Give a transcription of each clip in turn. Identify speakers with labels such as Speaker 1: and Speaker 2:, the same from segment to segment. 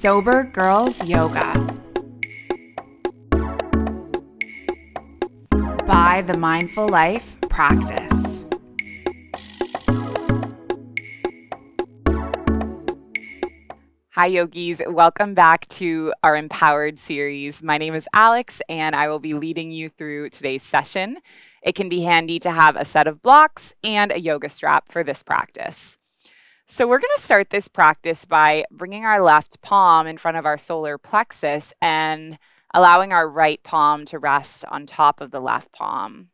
Speaker 1: Sober Girls Yoga by the Mindful Life Practice. Hi yogis, welcome back to our Empowered series. My name is Alex and I will be leading you through today's session. It can be handy to have a set of blocks and a yoga strap for this practice. So we're going to start this practice by bringing our left palm in front of our solar plexus and allowing our right palm to rest on top of the left palm.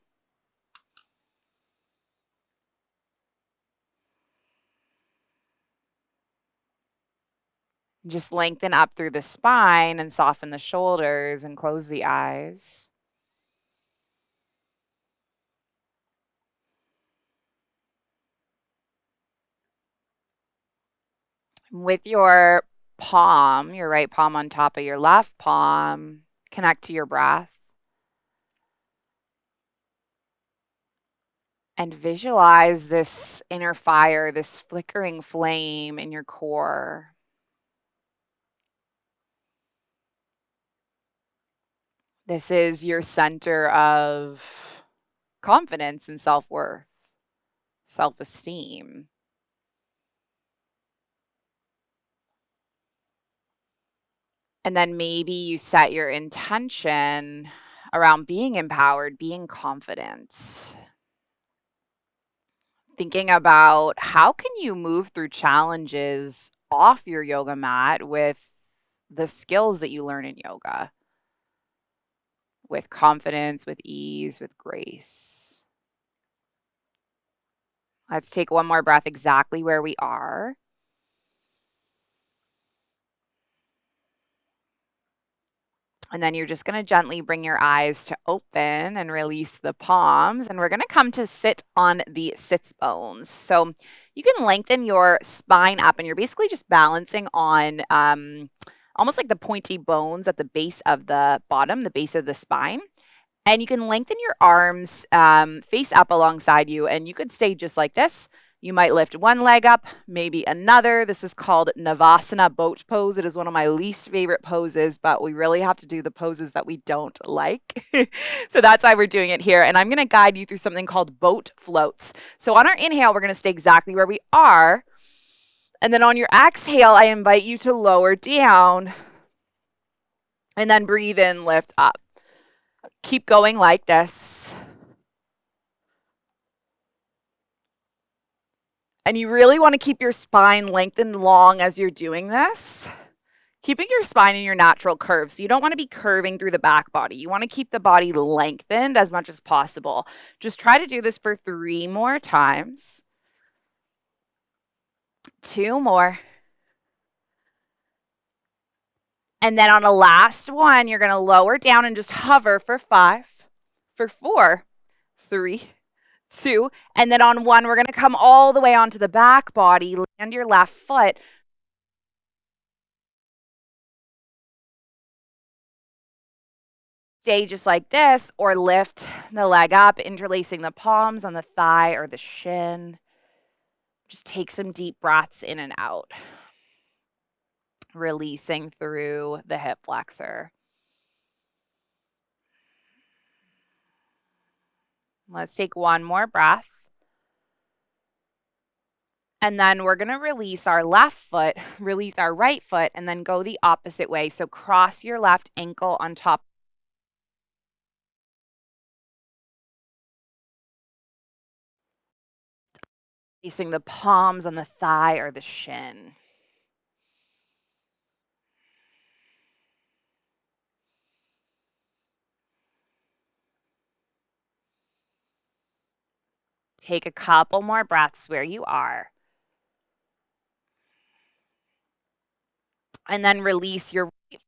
Speaker 1: Just lengthen up through the spine and soften the shoulders and close the eyes. With your palm, your right palm on top of your left palm, connect to your breath. And visualize this inner fire, this flickering flame in your core. This is your center of confidence and self-worth, self-esteem. And then maybe you set your intention around being empowered, being confident. Thinking about how can you move through challenges off your yoga mat with the skills that you learn in yoga. With confidence, with ease, with grace. Let's take one more breath exactly where we are. And then you're just going to gently bring your eyes to open and release the palms. And we're going to come to sit on the sits bones. So you can lengthen your spine up and you're basically just balancing on almost like the pointy bones at the base of the bottom, the base of the spine. And you can lengthen your arms face up alongside you, and you could stay just like this. You might lift one leg up, maybe another. This is called Navasana boat pose. It is one of my least favorite poses, but we really have to do the poses that we don't like. So that's why we're doing it here. And I'm going to guide you through something called boat floats. So on our inhale, we're going to stay exactly where we are. And then on your exhale, I invite you to lower down and then breathe in, lift up. Keep going like this. And you really want to keep your spine lengthened long as you're doing this. Keeping your spine in your natural curve. So you don't want to be curving through the back body. You want to keep the body lengthened as much as possible. Just try to do this for 3 more times. 2 more. And then on the last one, you're going to lower down and just hover for 5, for 4, 3, 2, and then on 1, we're going to come all the way onto the back body, land your left foot. Stay just like this, or lift the leg up, interlacing the palms on the thigh or the shin. Just take some deep breaths in and out. Releasing through the hip flexor. Let's take one more breath. And then we're going to release our left foot, release our right foot, and then go the opposite way. So cross your left ankle on top. Placing the palms on the thigh or the shin. Take a couple more breaths where you are. And then release your right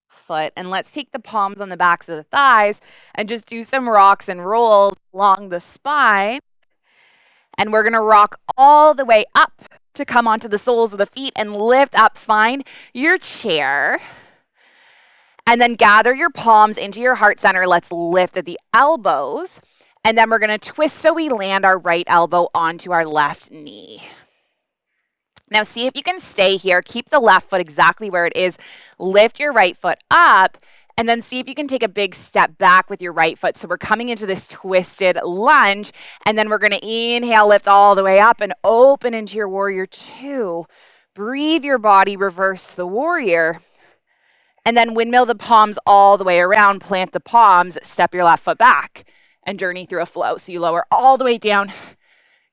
Speaker 1: foot. And let's take the palms on the backs of the thighs and just do some rocks and rolls along the spine. And we're going to rock all the way up to come onto the soles of the feet and lift up. Find your chair. And then gather your palms into your heart center. Let's lift at the elbows. And then we're going to twist so we land our right elbow onto our left knee. Now see if you can stay here. Keep the left foot exactly where it is. Lift your right foot up, and then see if you can take a big step back with your right foot. So we're coming into this twisted lunge, and then we're going to inhale, lift all the way up and open into your warrior two. Breathe your body, reverse the warrior. And then windmill the palms all the way around, plant the palms, step your left foot back, and journey through a flow. So you lower all the way down,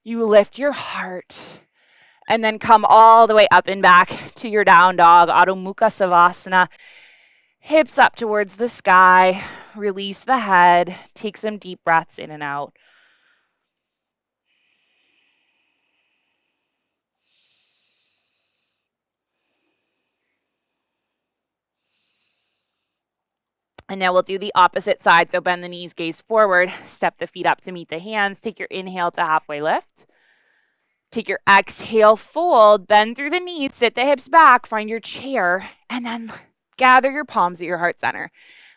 Speaker 1: you lift your heart, and then come all the way up and back to your down dog, Adho Mukha Savasana. Hips up towards the sky, release the head, take some deep breaths in and out. And now we'll do the opposite side. So bend the knees, gaze forward, step the feet up to meet the hands. Take your inhale to halfway lift. Take your exhale, fold, bend through the knees, sit the hips back, find your chair, and then gather your palms at your heart center.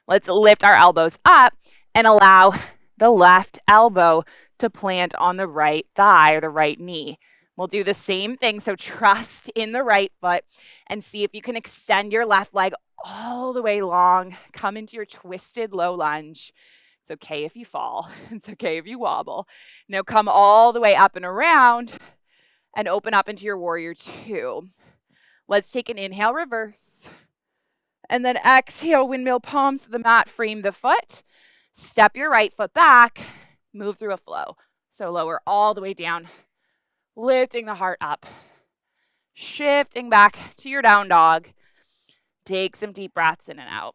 Speaker 1: Let's lift our elbows up and allow the left elbow to plant on the right thigh or the right knee. We'll do the same thing. So trust in the right foot and see if you can extend your left leg all the way long. Come into your twisted low lunge. It's okay if you fall. It's okay if you wobble. Now come all the way up and around and open up into your warrior two. Let's take an inhale, reverse. And then exhale, windmill palms to the mat, frame the foot. Step your right foot back, move through a flow. So lower all the way down, lifting the heart up. Shifting back to your down dog. Take some deep breaths in and out.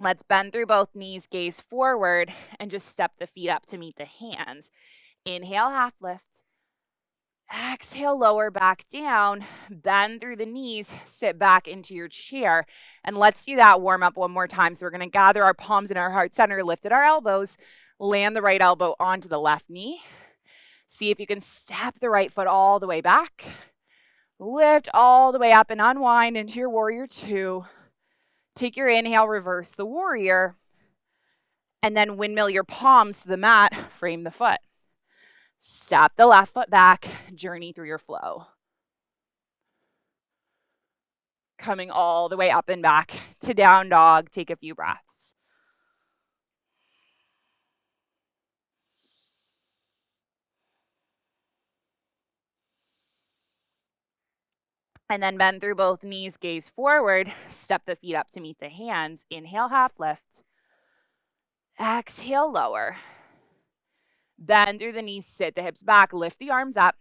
Speaker 1: Let's bend through both knees, gaze forward, and just step the feet up to meet the hands. Inhale, half lift. Exhale, lower back down, bend through the knees, sit back into your chair. And let's do that warm up one more time. So we're going to gather our palms in our heart center, lift at our elbows, land the right elbow onto the left knee. See if you can step the right foot all the way back. Lift all the way up and unwind into your warrior two. Take your inhale, reverse the warrior, and then windmill your palms to the mat, frame the foot. Step the left foot back, journey through your flow. Coming all the way up and back to down dog, take a few breaths. And then bend through both knees, gaze forward, step the feet up to meet the hands. Inhale, half lift. Exhale, lower. Bend through the knees, sit the hips back, lift the arms up,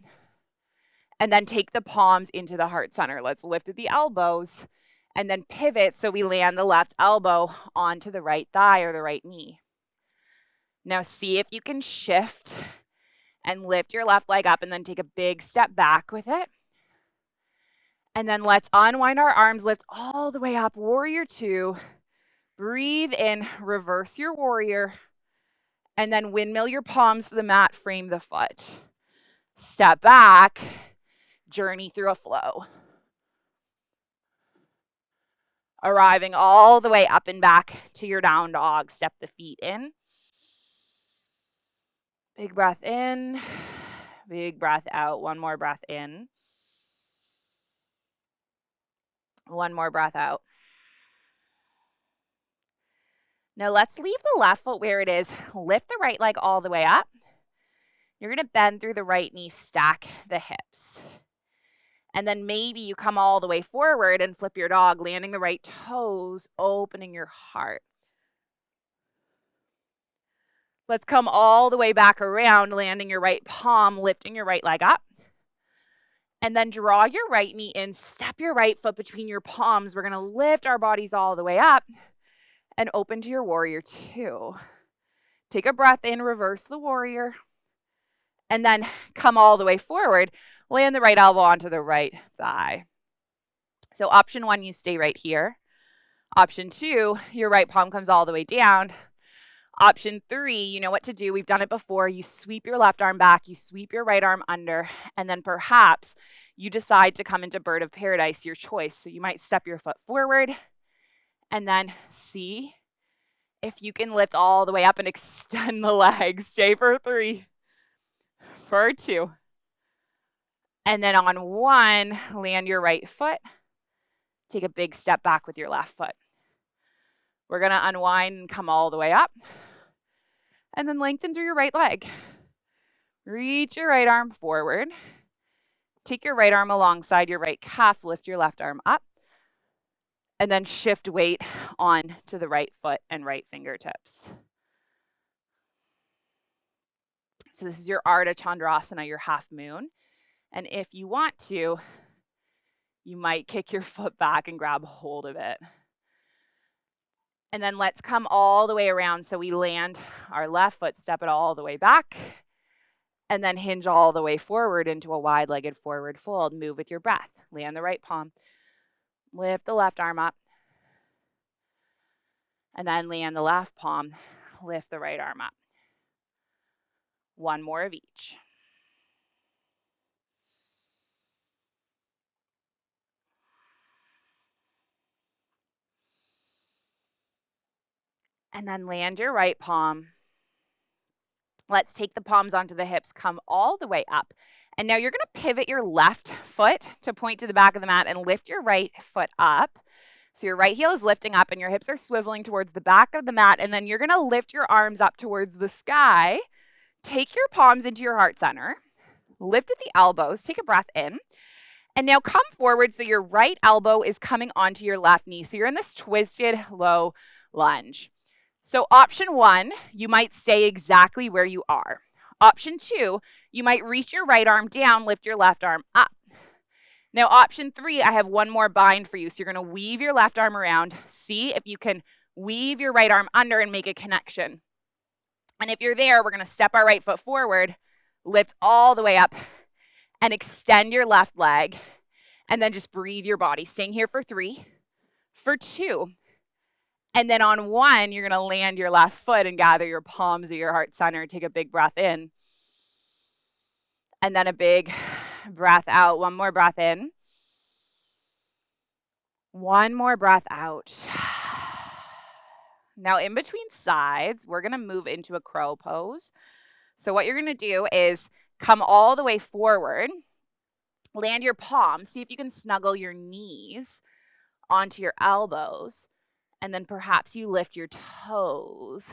Speaker 1: and then take the palms into the heart center. Let's lift at the elbows and then pivot so we land the left elbow onto the right thigh or the right knee. Now see if you can shift and lift your left leg up and then take a big step back with it. And then let's unwind our arms, lift all the way up, warrior two. Breathe in, reverse your warrior, and then windmill your palms to the mat, frame the foot. Step back, journey through a flow. Arriving all the way up and back to your down dog. Step the feet in. Big breath in, big breath out. One more breath in. One more breath out. Now let's leave the left foot where it is. Lift the right leg all the way up. You're going to bend through the right knee, stack the hips. And then maybe you come all the way forward and flip your dog, landing the right toes, opening your heart. Let's come all the way back around, landing your right palm, lifting your right leg up. And then draw your right knee in, step your right foot between your palms. We're going to lift our bodies all the way up and open to your warrior two. Take a breath in, reverse the warrior, and then come all the way forward. Land the right elbow onto the right thigh. So option one, you stay right here. Option two, your right palm comes all the way down. Option three, you know what to do. We've done it before. You sweep your left arm back, you sweep your right arm under, and then perhaps you decide to come into bird of paradise, your choice. So you might step your foot forward and then see If you can lift all the way up and extend the legs, stay for 3, for 2. And then on 1, land your right foot. Take a big step back with your left foot. We're going to unwind and come all the way up. And then lengthen through your right leg. Reach your right arm forward. Take your right arm alongside your right calf. Lift your left arm up. And then shift weight on to the right foot and right fingertips. So this is your Ardha Chandrasana, your half moon. And if you want to, you might kick your foot back and grab hold of it. And then let's come all the way around. So we land our left foot, step it all the way back, and then hinge all the way forward into a wide-legged forward fold. Move with your breath. Land the right palm. Lift the left arm up. And then land the left palm. Lift the right arm up. 1 more of each. And then land your right palm. Let's take the palms onto the hips, come all the way up. And now you're going to pivot your left foot to point to the back of the mat and lift your right foot up. So your right heel is lifting up and your hips are swiveling towards the back of the mat. And then you're going to lift your arms up towards the sky. Take your palms into your heart center. Lift at the elbows. Take a breath in. And now come forward so your right elbow is coming onto your left knee. So you're in this twisted low lunge. So option 1, you might stay exactly where you are. Option 2, you might reach your right arm down, lift your left arm up. Now option 3, I have one more bind for you. So you're going to weave your left arm around. See if you can weave your right arm under and make a connection. And if you're there, we're going to step our right foot forward, lift all the way up, and extend your left leg. And then just breathe your body. Staying here for 3, for 2. And then on 1, you're going to land your left foot and gather your palms at your heart center. Take a big breath in. And then a big breath out. 1 more breath in. 1 more breath out. Now, in between sides, we're going to move into a crow pose. So what you're going to do is come all the way forward. Land your palms. See if you can snuggle your knees onto your elbows. And then perhaps you lift your toes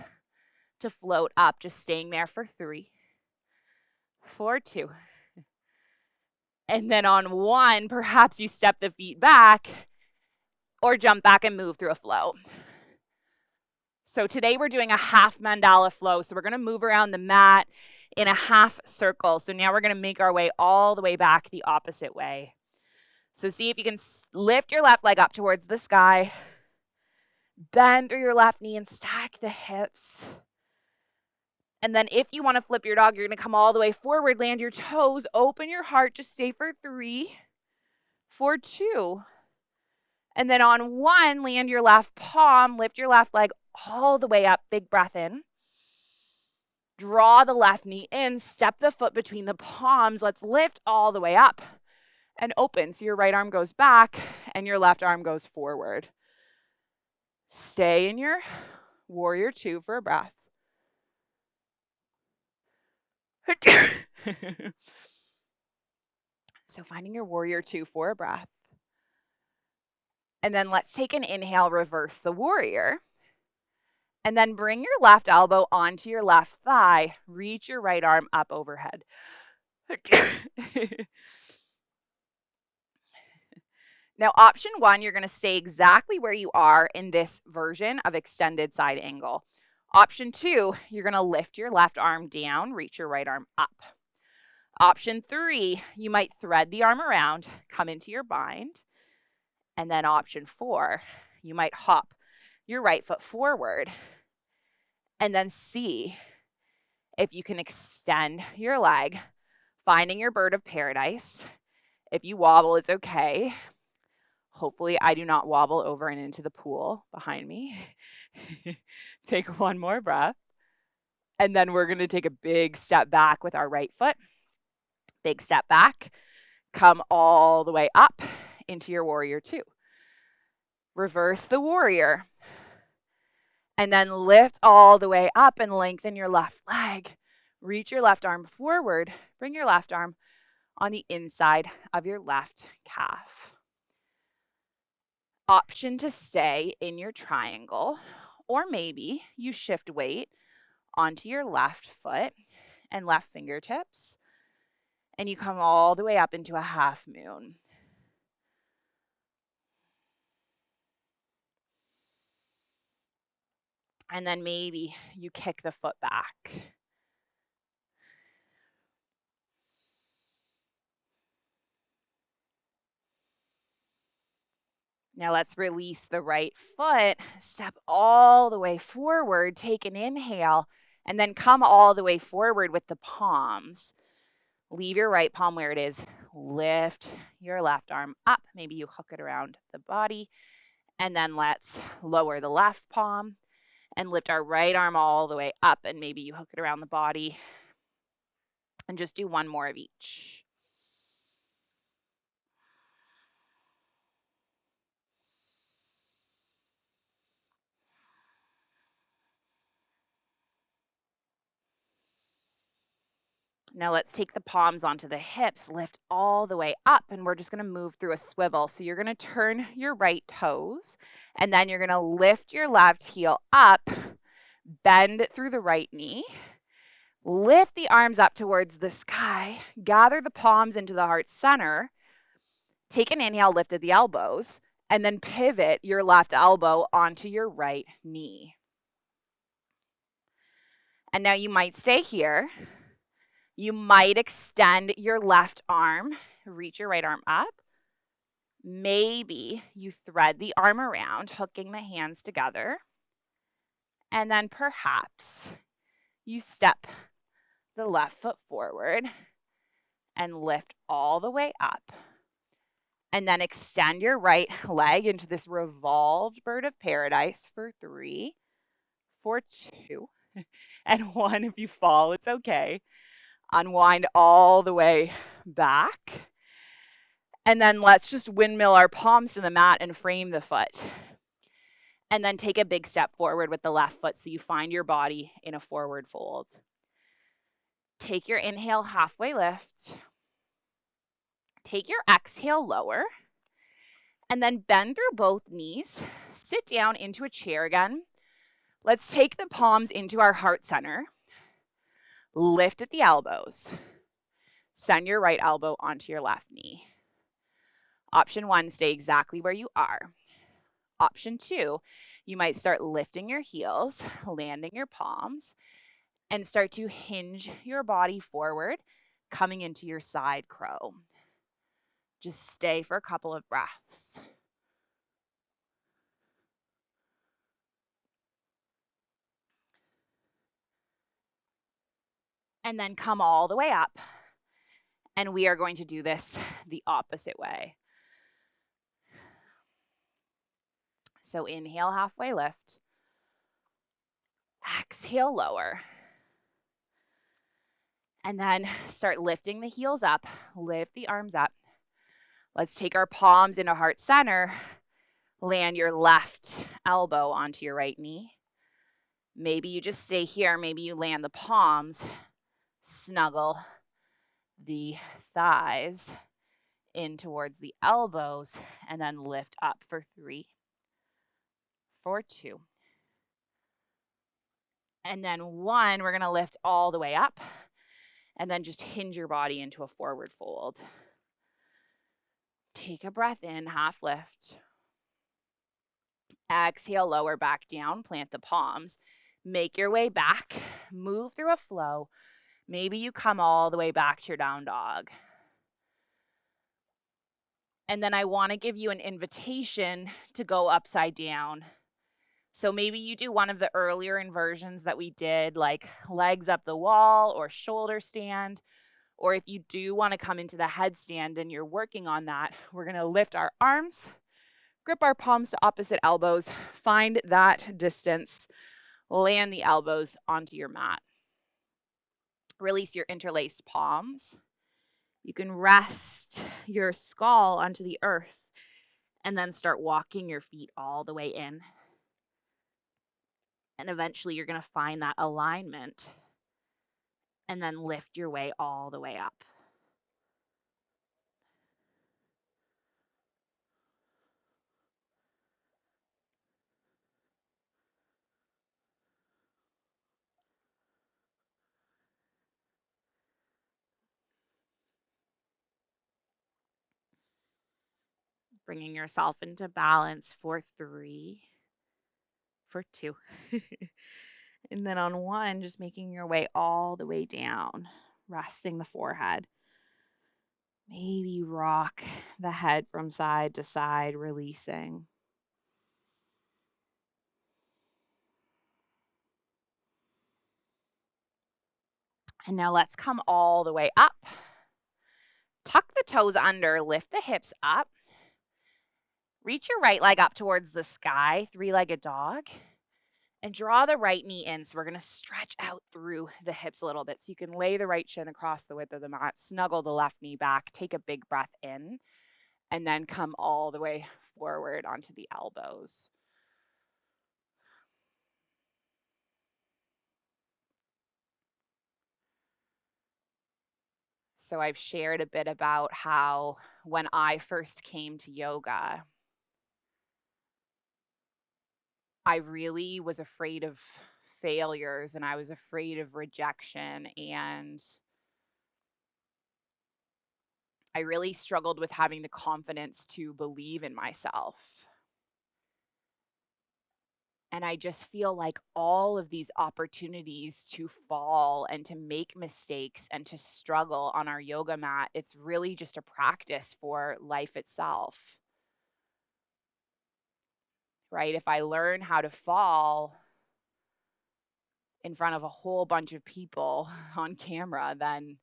Speaker 1: to float up, just staying there for 3, for 2. And then on 1, perhaps you step the feet back or jump back and move through a flow. So today we're doing a half mandala flow. So we're going to move around the mat in a half circle. So now we're going to make our way all the way back the opposite way. So see if you can lift your left leg up towards the sky. Bend through your left knee and stack the hips. And then if you want to flip your dog, you're going to come all the way forward, land your toes, open your heart, just stay for 3, for 2. And then on 1, land your left palm, lift your left leg all the way up, big breath in. Draw the left knee in, step the foot between the palms. Let's lift all the way up and open. So your right arm goes back and your left arm goes forward. Stay in your warrior 2 for a breath. So finding your warrior 2 for a breath. And then let's take an inhale, reverse the warrior. And then bring your left elbow onto your left thigh. Reach your right arm up overhead. Now, option 1, you're going to stay exactly where you are in this version of extended side angle. Option 2, you're going to lift your left arm down, reach your right arm up. Option 3, you might thread the arm around, come into your bind. And then option 4, you might hop your right foot forward and then see if you can extend your leg, finding your bird of paradise. If you wobble, it's okay. Hopefully, I do not wobble over and into the pool behind me. Take 1 more breath. And then we're going to take a big step back with our right foot. Big step back. Come all the way up into your warrior 2. Reverse the warrior. And then lift all the way up and lengthen your left leg. Reach your left arm forward. Bring your left arm on the inside of your left calf. Option to stay in your triangle, or maybe you shift weight onto your left foot and left fingertips, and you come all the way up into a half moon. And then maybe you kick the foot back. Now let's release the right foot, step all the way forward, take an inhale, and then come all the way forward with the palms. Leave your right palm where it is. Lift your left arm up. Maybe you hook it around the body. And then let's lower the left palm and lift our right arm all the way up. And maybe you hook it around the body. And just do one more of each. Now let's take the palms onto the hips, lift all the way up, and we're just going to move through a swivel. So you're going to turn your right toes, and then you're going to lift your left heel up, bend through the right knee, lift the arms up towards the sky, gather the palms into the heart center, take an inhale, lift at the elbows, and then pivot your left elbow onto your right knee. And now you might stay here. You might extend your left arm, reach your right arm up. Maybe you thread the arm around, hooking the hands together. And then perhaps you step the left foot forward and lift all the way up. And then extend your right leg into this revolved bird of paradise for 3, for 2, and 1. If you fall, it's okay. Unwind all the way back. And then let's just windmill our palms to the mat and frame the foot. And then take a big step forward with the left foot so you find your body in a forward fold. Take your inhale, halfway lift. Take your exhale, lower. And then bend through both knees. Sit down into a chair again. Let's take the palms into our heart center. Lift at the elbows. Send your right elbow onto your left knee. Option 1, stay exactly where you are. Option 2, you might start lifting your heels, landing your palms, and start to hinge your body forward, coming into your side crow. Just stay for a couple of breaths. And then come all the way up. And we are going to do this the opposite way. So inhale, halfway lift. Exhale, lower. And then start lifting the heels up. Lift the arms up. Let's take our palms into heart center. Land your left elbow onto your right knee. Maybe you just stay here. Maybe you land the palms. Snuggle the thighs in towards the elbows, and then lift up for 3, for 2. And then 1, we're going to lift all the way up, and then just hinge your body into a forward fold. Take a breath in, half lift. Exhale, lower back down, plant the palms. Make your way back, move through a flow. Maybe you come all the way back to your down dog. And then I want to give you an invitation to go upside down. So maybe you do one of the earlier inversions that we did, like legs up the wall or shoulder stand. Or if you do want to come into the headstand and you're working on that, we're going to lift our arms, grip our palms to opposite elbows, find that distance, land the elbows onto your mat. Release your interlaced palms. You can rest your skull onto the earth and then start walking your feet all the way in. And eventually you're going to find that alignment and then lift your way all the way up. Bringing yourself into balance for 3, for 2. And then on 1, just making your way all the way down, resting the forehead. Maybe rock the head from side to side, releasing. And now let's come all the way up. Tuck the toes under, lift the hips up. Reach your right leg up towards the sky, 3-legged dog. And draw the right knee in. So we're going to stretch out through the hips a little bit. So you can lay the right shin across the width of the mat, snuggle the left knee back, take a big breath in, and then come all the way forward onto the elbows. So I've shared a bit about how when I first came to yoga, I really was afraid of failures and I was afraid of rejection, and I really struggled with having the confidence to believe in myself. And I just feel like all of these opportunities to fall and to make mistakes and to struggle on our yoga mat, it's really just a practice for life itself, right? If I learn how to fall in front of a whole bunch of people on camera, then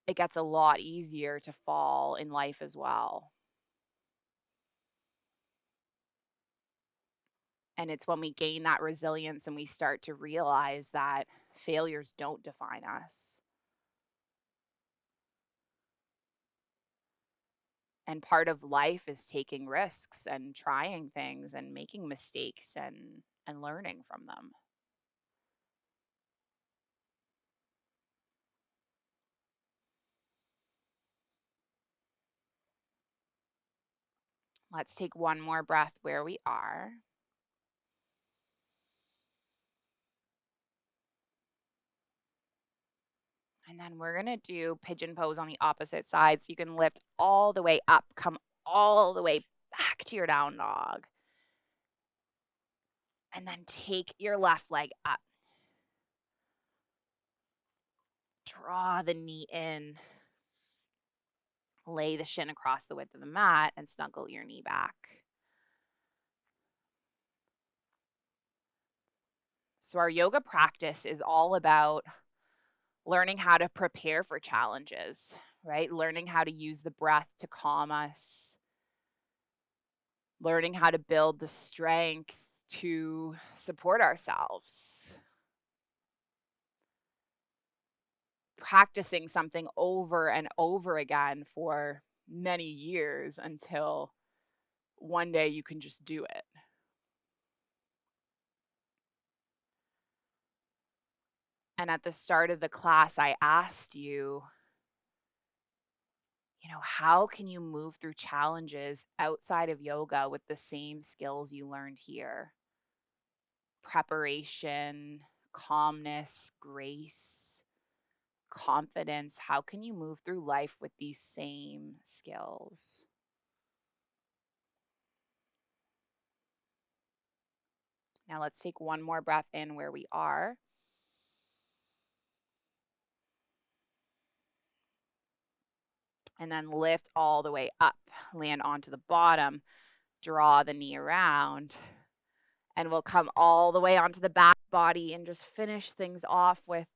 Speaker 1: it gets a lot easier to fall in life as well. And it's when we gain that resilience and we start to realize that failures don't define us. And part of life is taking risks and trying things and making mistakes and learning from them. Let's take one more breath where we are. And then we're going to do pigeon pose on the opposite side. So you can lift all the way up, come all the way back to your down dog. And then take your left leg up. Draw the knee in. Lay the shin across the width of the mat and snuggle your knee back. So our yoga practice is all about learning how to prepare for challenges, right? Learning how to use the breath to calm us, learning how to build the strength to support ourselves, practicing something over and over again for many years until one day you can just do it. And at the start of the class, I asked you, how can you move through challenges outside of yoga with the same skills you learned here? Preparation, calmness, grace, confidence. How can you move through life with these same skills? Now let's take one more breath in where we are. And then lift all the way up, land onto the bottom, draw the knee around, and we'll come all the way onto the back body and just finish things off with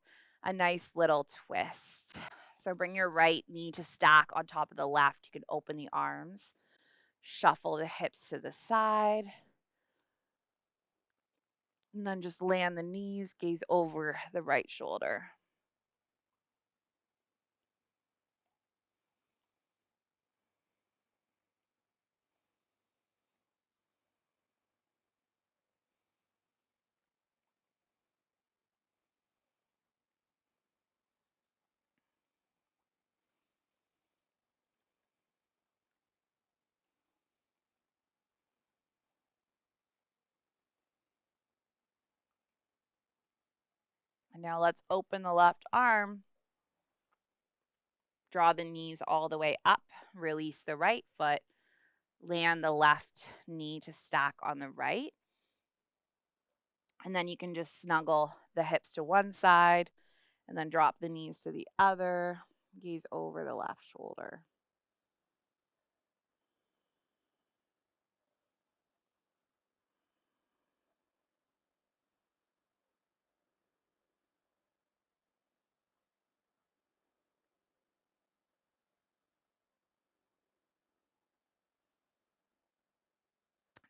Speaker 1: a nice little twist. So bring your right knee to stack on top of the left. You can open the arms, shuffle the hips to the side, and then just land the knees, gaze over the right shoulder. And now let's open the left arm. Draw the knees all the way up. Release the right foot. Land the left knee to stack on the right. And then you can just snuggle the hips to one side and then drop the knees to the other. Gaze over the left shoulder.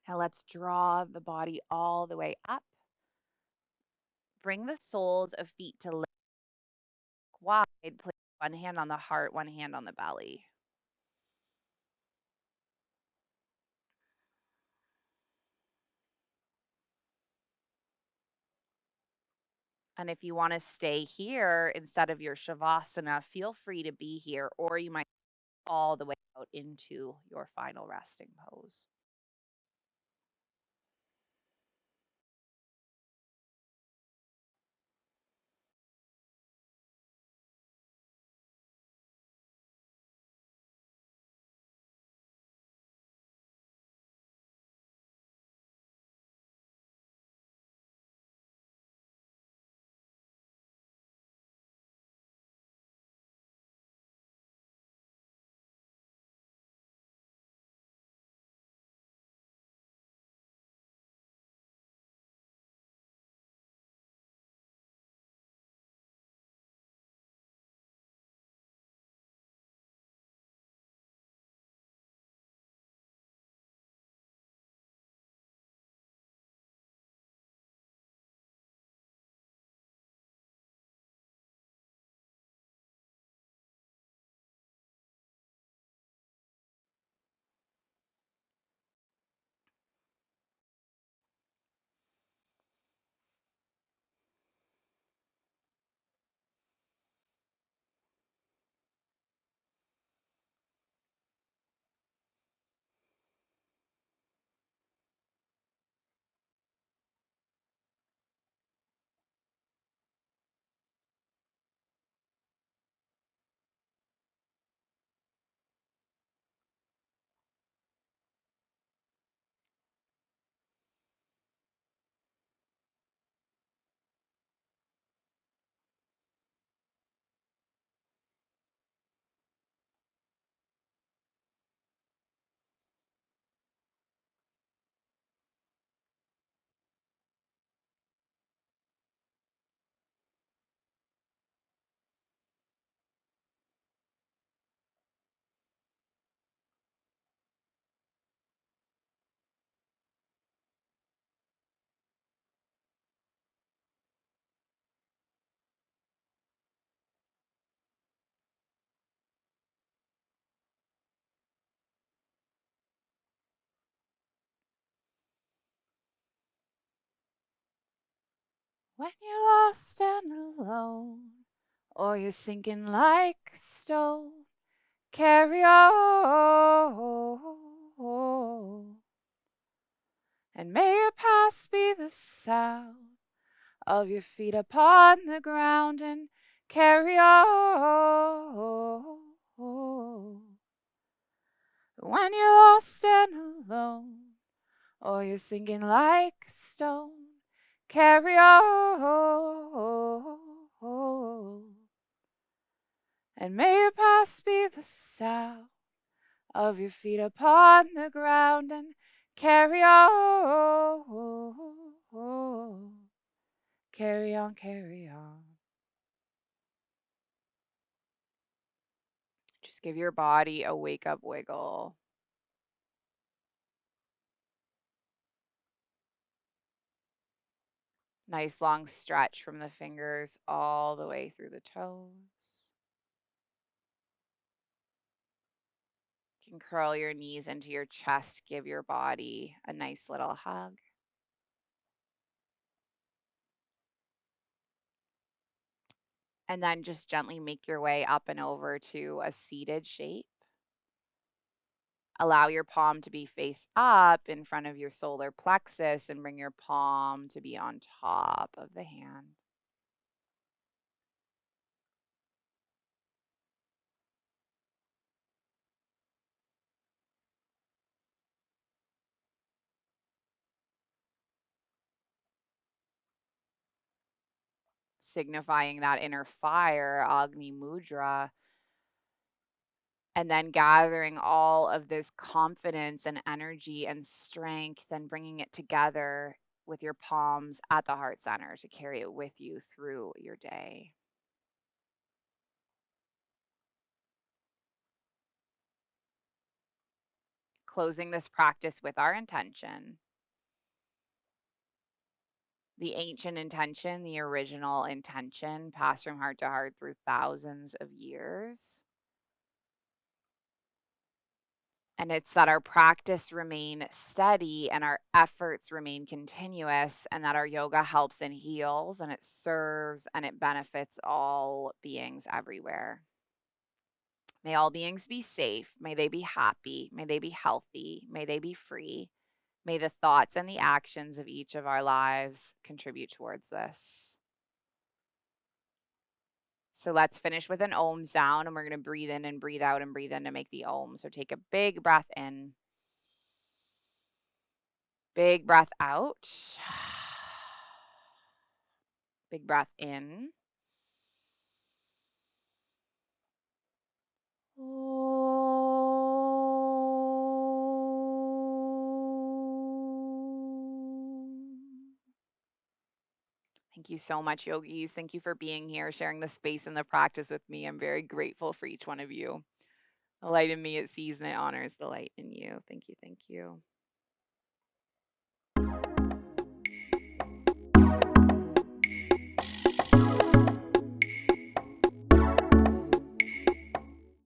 Speaker 1: Now let's draw the body all the way up. Bring the soles of feet to leg wide. Place one hand on the heart, one hand on the belly. And if you want to stay here instead of your shavasana, feel free to be here, or you might all the way out into your final resting pose. When you're lost and alone, or you're sinking like a stone, carry on. And may your past be the sound of your feet upon the ground, and carry on. When you're lost and alone, or you're sinking like a stone, carry on. And may your past be the sound of your feet upon the ground, and carry on. Carry on, carry on. Just give your body a wake up wiggle. Nice long stretch from the fingers all the way through the toes. You can curl your knees into your chest, give your body a nice little hug. And then just gently make your way up and over to a seated shape. Allow your palm to be face up in front of your solar plexus and bring your palm to be on top of the hand. signifying that inner fire, Agni Mudra, and then gathering all of this confidence and energy and strength and bringing it together with your palms at the heart center to carry it with you through your day. Closing this practice with our intention, the ancient intention, the original intention, passed from heart to heart through thousands of years. And it's that our practice remain steady and our efforts remain continuous, and that our yoga helps and heals and it serves and it benefits all beings everywhere. May all beings be safe. May they be happy. May they be healthy. May they be free. May the thoughts and the actions of each of our lives contribute towards this. So let's finish with an Om sound, and we're going to breathe in and breathe out and breathe in to make the Om. So take a big breath in. Big breath out. Big breath in. Thank you so much, yogis. Thank you for being here, sharing the space and the practice with me. I'm very grateful for each one of you. The light in me, it sees and it honors the light in you. Thank you. Thank you.